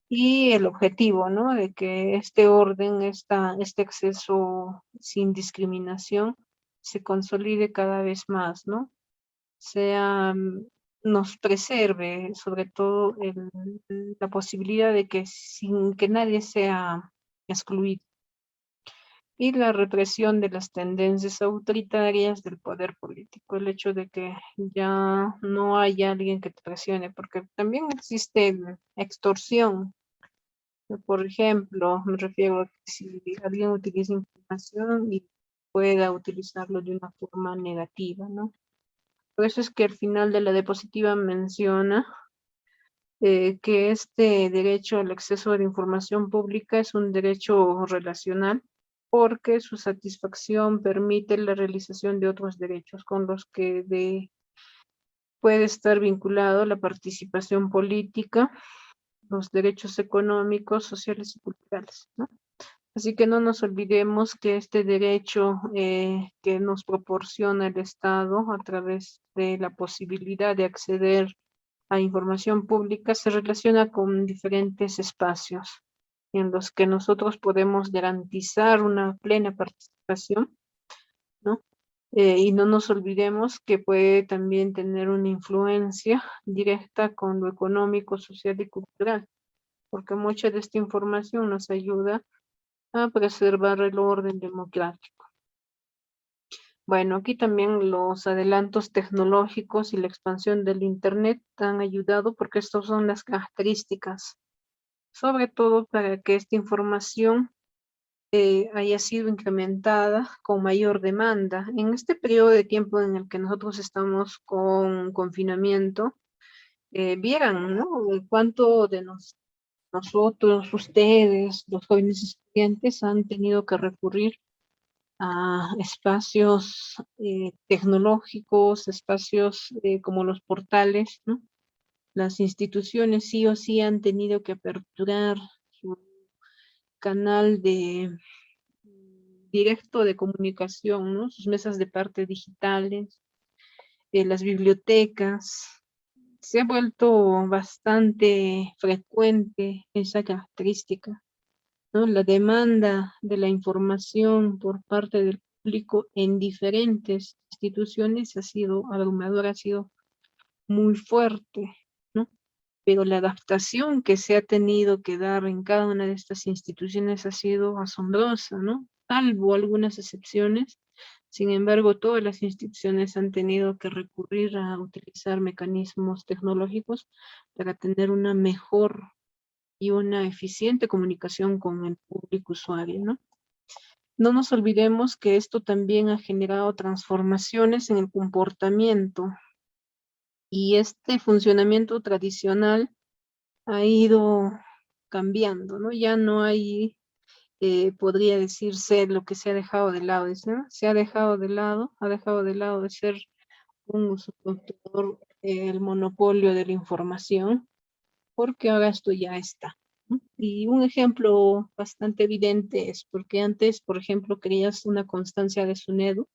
y el objetivo, ¿no? De que este orden, este acceso sin discriminación se consolide cada vez más, ¿no? Sea, nos preserve sobre todo la posibilidad de que sin que nadie sea excluido. Y la represión de las tendencias autoritarias del poder político, el hecho de que ya no haya alguien que te presione, porque también existe extorsión. Por ejemplo, me refiero a que si alguien utiliza información y pueda utilizarlo de una forma negativa, ¿no? Por eso es que al final de la diapositiva menciona que este derecho al acceso a la información pública es un derecho relacional porque su satisfacción permite la realización de otros derechos con los que puede estar vinculado la participación política, los derechos económicos, sociales y culturales, ¿no? Así que no nos olvidemos que este derecho que nos proporciona el Estado a través de la posibilidad de acceder a información pública se relaciona con diferentes espacios en los que nosotros podemos garantizar una plena participación, ¿no? Y no nos olvidemos que puede también tener una influencia directa con lo económico, social y cultural, porque mucha de esta información nos ayuda a preservar el orden democrático. Bueno, aquí también los adelantos tecnológicos y la expansión del Internet han ayudado porque estas son las características, sobre todo para que esta información haya sido incrementada con mayor demanda. En este periodo de tiempo en el que nosotros estamos con confinamiento, vieran, ¿no? Cuánto de nosotros, ustedes, los jóvenes estudiantes han tenido que recurrir a espacios tecnológicos, espacios como los portales, ¿no? Las instituciones sí o sí han tenido que aperturar su canal directo de comunicación, ¿no? Sus mesas de parte digitales, las bibliotecas. Se ha vuelto bastante frecuente esa característica, ¿no? La demanda de la información por parte del público en diferentes instituciones ha sido abrumadora, ha sido muy fuerte, ¿no? Pero la adaptación que se ha tenido que dar en cada una de estas instituciones ha sido asombrosa, ¿no? Salvo algunas excepciones. Sin embargo, todas las instituciones han tenido que recurrir a utilizar mecanismos tecnológicos para tener una mejor y una eficiente comunicación con el público usuario, ¿no? No nos olvidemos que esto también ha generado transformaciones en el comportamiento y este funcionamiento tradicional ha ido cambiando, ¿no? Ya no hay, podría decirse, lo que se ha dejado de lado, ¿no? Se ha dejado de lado de ser un usurpador, el monopolio de la información, porque ahora esto ya está, ¿no? Y un ejemplo bastante evidente es porque antes, por ejemplo, querías una constancia de SUNEDU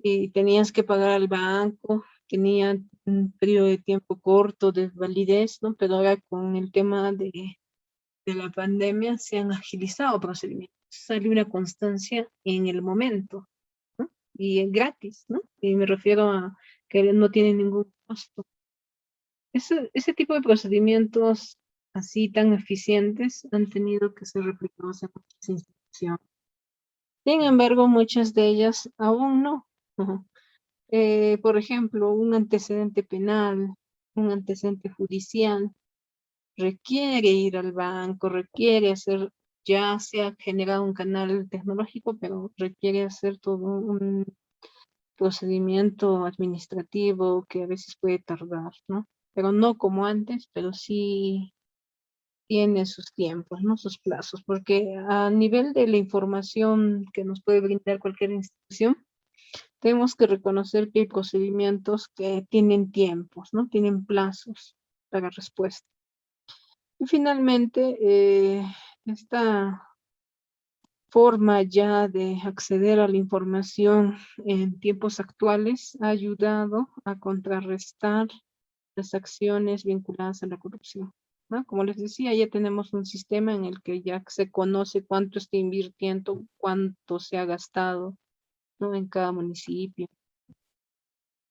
y tenías que pagar al banco, tenía un periodo de tiempo corto de validez, ¿no? Pero ahora con el tema de la pandemia se han agilizado procedimientos. Sale una constancia en el momento, ¿no? Y es gratis, ¿no? Y me refiero a que no tiene ningún costo. Ese tipo de procedimientos así tan eficientes han tenido que ser replicados en muchas instituciones. Sin embargo, muchas de ellas aún no. Ujú. Por ejemplo, un antecedente penal, un antecedente judicial, requiere ir al banco, requiere hacer, ya se ha generado un canal tecnológico, pero requiere hacer todo un procedimiento administrativo que a veces puede tardar, ¿no? Pero no como antes, pero sí tiene sus tiempos, ¿no? Sus plazos, porque a nivel de la información que nos puede brindar cualquier institución, tenemos que reconocer que hay procedimientos que tienen tiempos, ¿no? Tienen plazos para respuesta. Y finalmente, esta forma ya de acceder a la información en tiempos actuales ha ayudado a contrarrestar las acciones vinculadas a la corrupción, ¿no? Como les decía, ya tenemos un sistema en el que ya se conoce cuánto está invirtiendo, cuánto se ha gastado, ¿no? En cada municipio.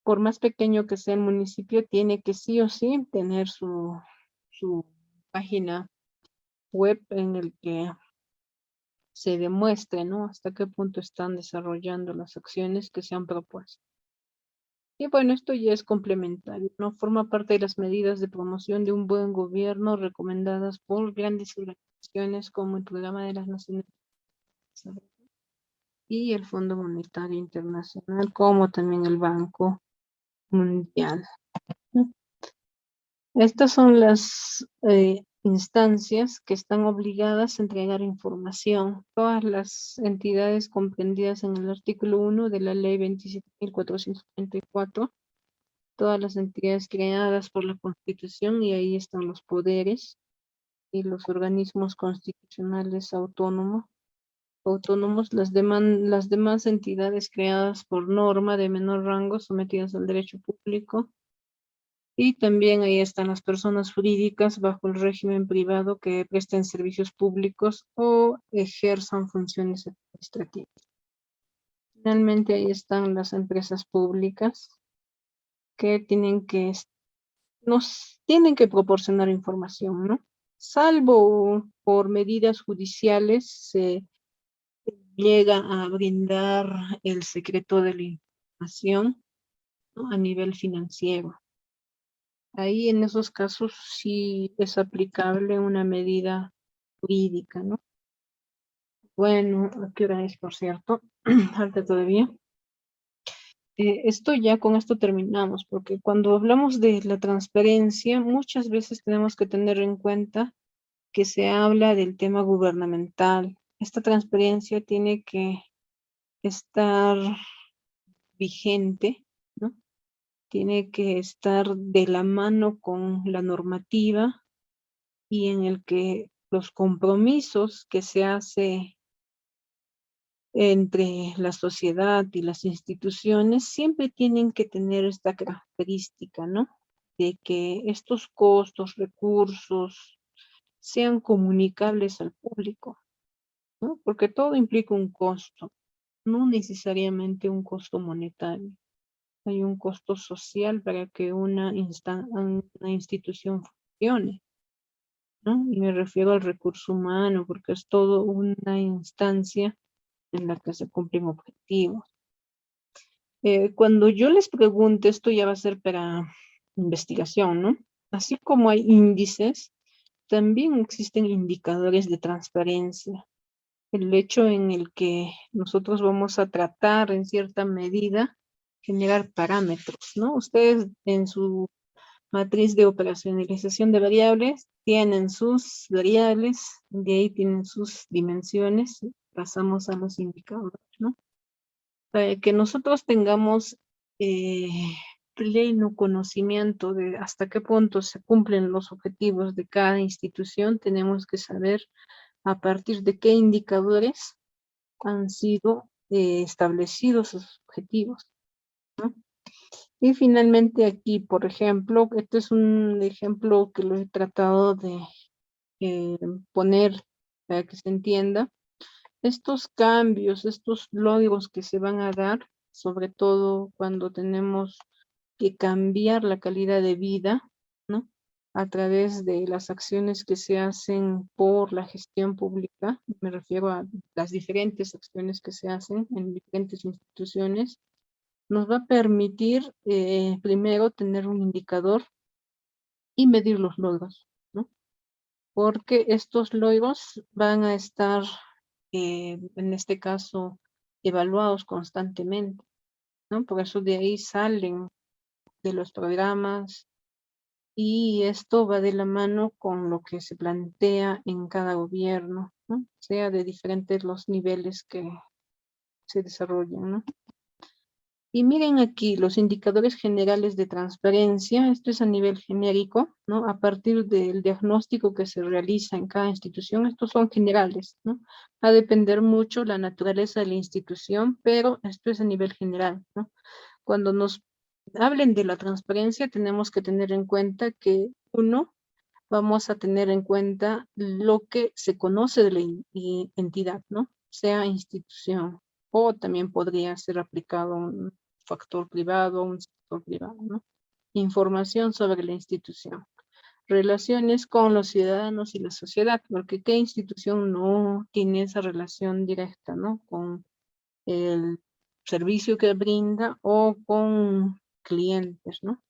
Por más pequeño que sea el municipio, tiene que sí o sí tener su página web en el que se demuestre, ¿no? Hasta qué punto están desarrollando las acciones que se han propuesto. Y bueno, esto ya es complementario, ¿no? Forma parte de las medidas de promoción de un buen gobierno recomendadas por grandes organizaciones como el Programa de las Naciones Unidas y el Fondo Monetario Internacional, como también el Banco Mundial. Estas son las instancias que están obligadas a entregar información. Todas las entidades comprendidas en el artículo 1 de la Ley 27.434, todas las entidades creadas por la Constitución, y ahí están los poderes y los organismos constitucionales autónomos, las demás entidades creadas por norma de menor rango sometidas al derecho público. Y también ahí están las personas jurídicas bajo el régimen privado que presten servicios públicos o ejerzan funciones administrativas. Finalmente ahí están las empresas públicas que nos tienen que proporcionar información, ¿no? Salvo por medidas judiciales se llega a brindar el secreto de la información, ¿no? A nivel financiero. Ahí en esos casos sí es aplicable una medida jurídica, ¿no? Bueno, ¿a qué hora es, por cierto? Falta todavía. Con esto terminamos, porque cuando hablamos de la transparencia, muchas veces tenemos que tener en cuenta que se habla del tema gubernamental. Esta transparencia tiene que estar vigente, ¿no? Tiene que estar de la mano con la normativa y en el que los compromisos que se hace entre la sociedad y las instituciones siempre tienen que tener esta característica, ¿no? De que estos costos, recursos, sean comunicables al público, ¿no? Porque todo implica un costo, no necesariamente un costo monetario. Hay un costo social para que una institución funcione, ¿no? Y me refiero al recurso humano, porque es todo una instancia en la que se cumplen objetivos. Cuando yo les pregunte, esto ya va a ser para investigación, ¿no? Así como hay índices, también existen indicadores de transparencia. El hecho en el que nosotros vamos a tratar en cierta medida generar parámetros, ¿no? Ustedes en su matriz de operacionalización de variables tienen sus variables, de ahí tienen sus dimensiones, pasamos a los indicadores, ¿no? Para que nosotros tengamos eh, pleno conocimiento de hasta qué punto se cumplen los objetivos de cada institución, tenemos que saber a partir de qué indicadores han sido establecidos esos objetivos, ¿no? Y finalmente aquí, por ejemplo, este es un ejemplo que lo he tratado de poner para que se entienda. Estos cambios, estos logros que se van a dar, sobre todo cuando tenemos que cambiar la calidad de vida, ¿no? A través de las acciones que se hacen por la gestión pública, me refiero a las diferentes acciones que se hacen en diferentes instituciones, nos va a permitir primero tener un indicador y medir los logros, ¿no? porque estos logros van a estar, en este caso, evaluados constantemente, ¿no? Por eso de ahí salen de los programas y esto va de la mano con lo que se plantea en cada gobierno, ¿no? Sea de diferentes los niveles que se desarrollan, ¿no? Y miren aquí los indicadores generales de transparencia, esto es a nivel genérico, ¿no? A partir del diagnóstico que se realiza en cada institución, estos son generales, ¿no? Va a depender mucho la naturaleza de la institución, pero esto es a nivel general, ¿no? Cuando nos hablen de la transparencia, tenemos que tener en cuenta que, uno, vamos a tener en cuenta lo que se conoce de la entidad, ¿no? Sea institución, o también podría ser aplicado un factor privado, un sector privado, ¿no? Información sobre la institución. Relaciones con los ciudadanos y la sociedad, porque qué institución no tiene esa relación directa, ¿no? Con el servicio que brinda o con clientes, ¿no?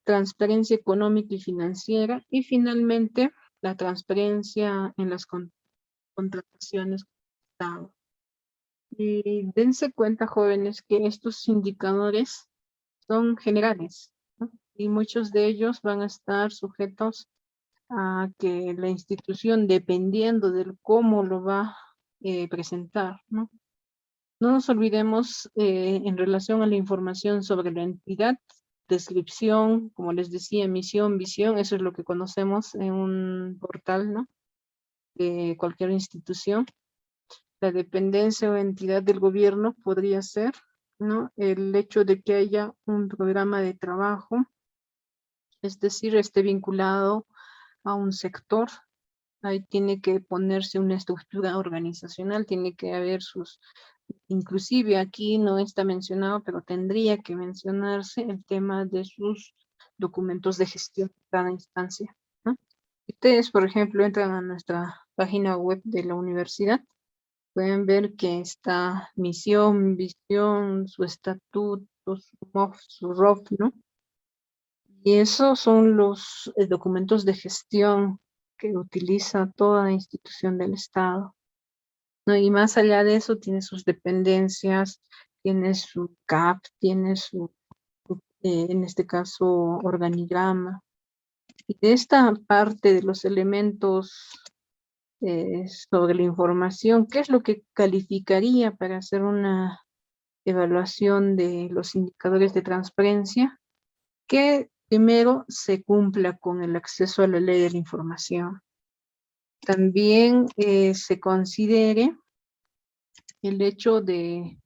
Transparencia económica y financiera, y finalmente la transparencia en las contrataciones con el Estado. Y dense cuenta, jóvenes, que estos indicadores son generales, ¿no? Y muchos de ellos van a estar sujetos a que la institución, dependiendo del cómo lo va a presentar, ¿no? No nos olvidemos en relación a la información sobre la entidad, descripción, como les decía, misión, visión, eso es lo que conocemos en un portal, ¿no? De cualquier institución. La dependencia o entidad del gobierno podría ser, ¿no? El hecho de que haya un programa de trabajo, es decir, esté vinculado a un sector. Ahí tiene que ponerse una estructura organizacional, tiene que haber sus, inclusive aquí no está mencionado, pero tendría que mencionarse el tema de sus documentos de gestión de cada instancia, ¿no? Ustedes, por ejemplo, entran a nuestra página web de la universidad, pueden ver que está misión, visión, su estatuto, su MOF, su ROF, ¿no? Y esos son los documentos de gestión que utiliza toda institución del Estado, ¿no? Y más allá de eso, tiene sus dependencias, tiene su CAP, tiene su, en este caso, organigrama. Y de esta parte de los elementos sobre la información, ¿qué es lo que calificaría para hacer una evaluación de los indicadores de transparencia? Que primero se cumpla con el acceso a la ley de la información. También se considere el hecho de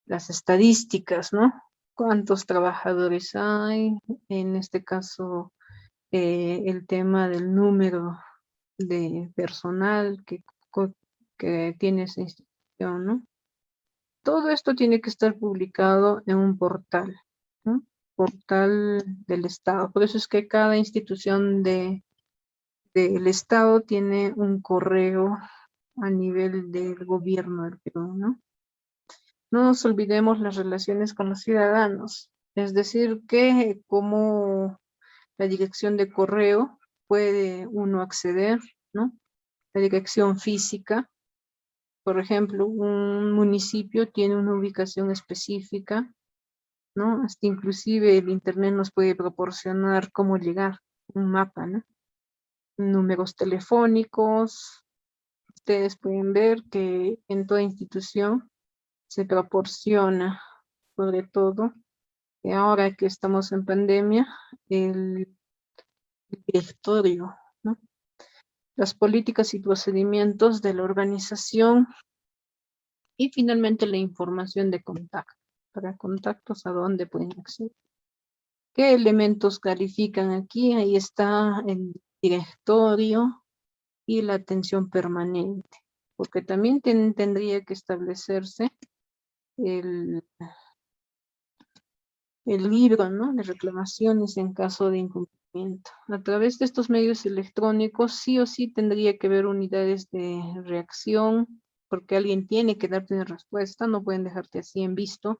las estadísticas, ¿no? ¿Cuántos trabajadores hay? En este caso, el tema del número de personal que tiene esa institución, ¿no? Todo esto tiene que estar publicado en un portal, ¿no? Portal del Estado. Por eso es que cada institución del Estado tiene un correo a nivel del gobierno del Perú, ¿no? No nos olvidemos las relaciones con los ciudadanos, es decir, que como la dirección de correo puede uno acceder, ¿no? La dirección física, por ejemplo, un municipio tiene una ubicación específica, ¿no? Hasta inclusive el internet nos puede proporcionar cómo llegar, un mapa, ¿no? Números telefónicos. Ustedes pueden ver que en toda institución se proporciona, sobre todo, y ahora que estamos en pandemia, el directorio, ¿no? Las políticas y procedimientos de la organización y finalmente la información de contacto. Para contactos, ¿a dónde pueden acceder? ¿Qué elementos califican aquí? Ahí está el directorio y la atención permanente, porque también tendría que establecerse el libro, ¿no? De reclamaciones en caso de incumplimiento. A través de estos medios electrónicos, sí o sí tendría que haber unidades de reacción, porque alguien tiene que darte una respuesta, no pueden dejarte así en visto.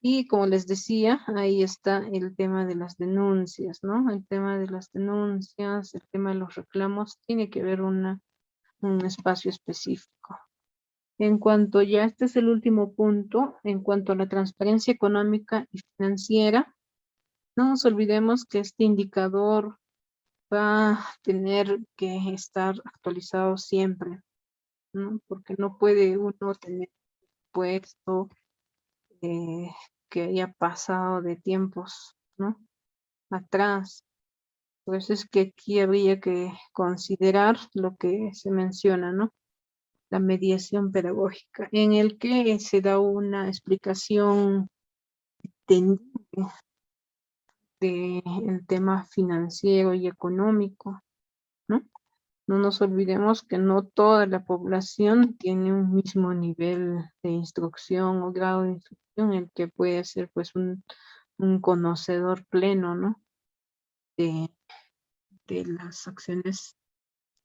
Y como les decía, ahí está el tema de las denuncias, ¿no? El tema de las denuncias, el tema de los reclamos, tiene que haber un espacio específico. En cuanto, ya este es el último punto, en cuanto a la transparencia económica y financiera, no nos olvidemos que este indicador va a tener que estar actualizado siempre, ¿no? Porque no puede uno tener puesto que haya pasado de tiempos, ¿no? Atrás. Por eso es que aquí habría que considerar lo que se menciona, ¿no? La mediación pedagógica, en el que se da una explicación del tema financiero y económico, ¿no? No nos olvidemos que no toda la población tiene un mismo nivel de instrucción o grado de instrucción, el que puede ser pues un conocedor pleno, ¿no? De, de las acciones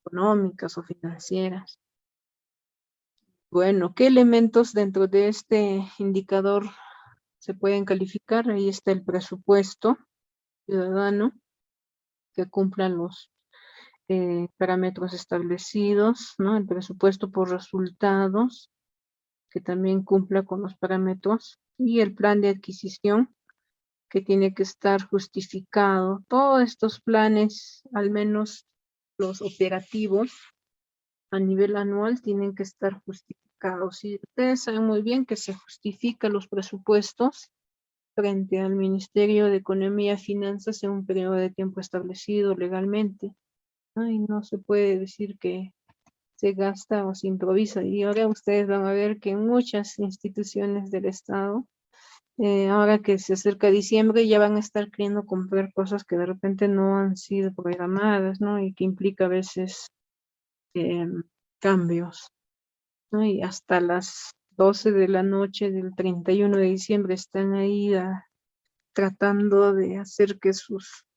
económicas o financieras. Bueno, ¿qué elementos dentro de este indicador se pueden calificar? Ahí está el presupuesto ciudadano, que cumpla los parámetros establecidos, ¿no? El presupuesto por resultados, que también cumpla con los parámetros, y el plan de adquisición, que tiene que estar justificado. Todos estos planes, al menos los operativos, a nivel anual, tienen que estar justificados. Y ustedes saben muy bien que se justifican los presupuestos frente al Ministerio de Economía y Finanzas en un periodo de tiempo establecido legalmente, ¿no? Y no se puede decir que se gasta o se improvisa. Y ahora ustedes van a ver que en muchas instituciones del Estado, ahora que se acerca diciembre, ya van a estar queriendo comprar cosas que de repente no han sido programadas, ¿no? Y que implica a veces cambios, ¿no? Y hasta las 12 de la noche del 31 de diciembre están ahí tratando de hacer que sus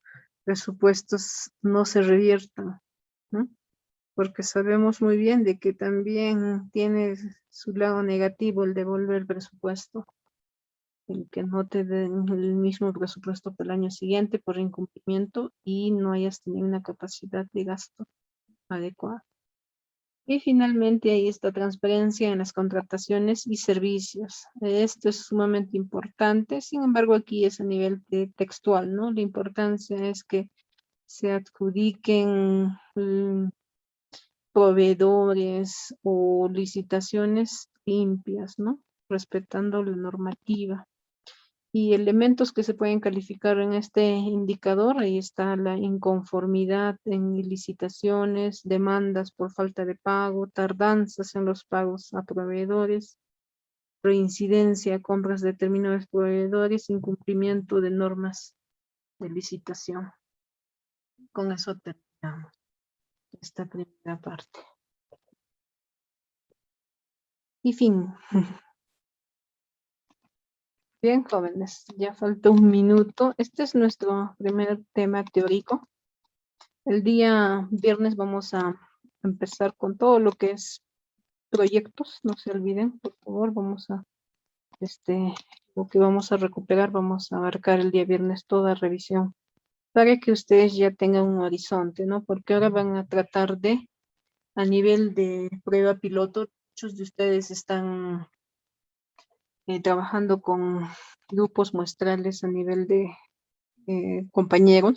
presupuestos no se reviertan, ¿no? Porque sabemos muy bien de que también tiene su lado negativo el devolver el presupuesto, el que no te den el mismo presupuesto para el año siguiente por incumplimiento y no hayas tenido una capacidad de gasto adecuada. Y finalmente ahí está transparencia en las contrataciones y servicios. Esto es sumamente importante, sin embargo aquí es a nivel textual, ¿no? La importancia es que se adjudiquen proveedores o licitaciones limpias, ¿no? Respetando la normativa. Y elementos que se pueden calificar en este indicador, ahí está la inconformidad en licitaciones, demandas por falta de pago, tardanzas en los pagos a proveedores, reincidencia, compras de determinados proveedores, incumplimiento de normas de licitación. Con eso terminamos esta primera parte. Y fin. Bien, jóvenes, ya falta un minuto. Este es nuestro primer tema teórico. El día viernes vamos a empezar con todo lo que es proyectos. No se olviden, por favor, lo que vamos a recuperar, vamos a abarcar el día viernes toda revisión para que ustedes ya tengan un horizonte, ¿no? Porque ahora van a tratar a nivel de prueba piloto, muchos de ustedes están trabajando con grupos muestrales a nivel de compañeros,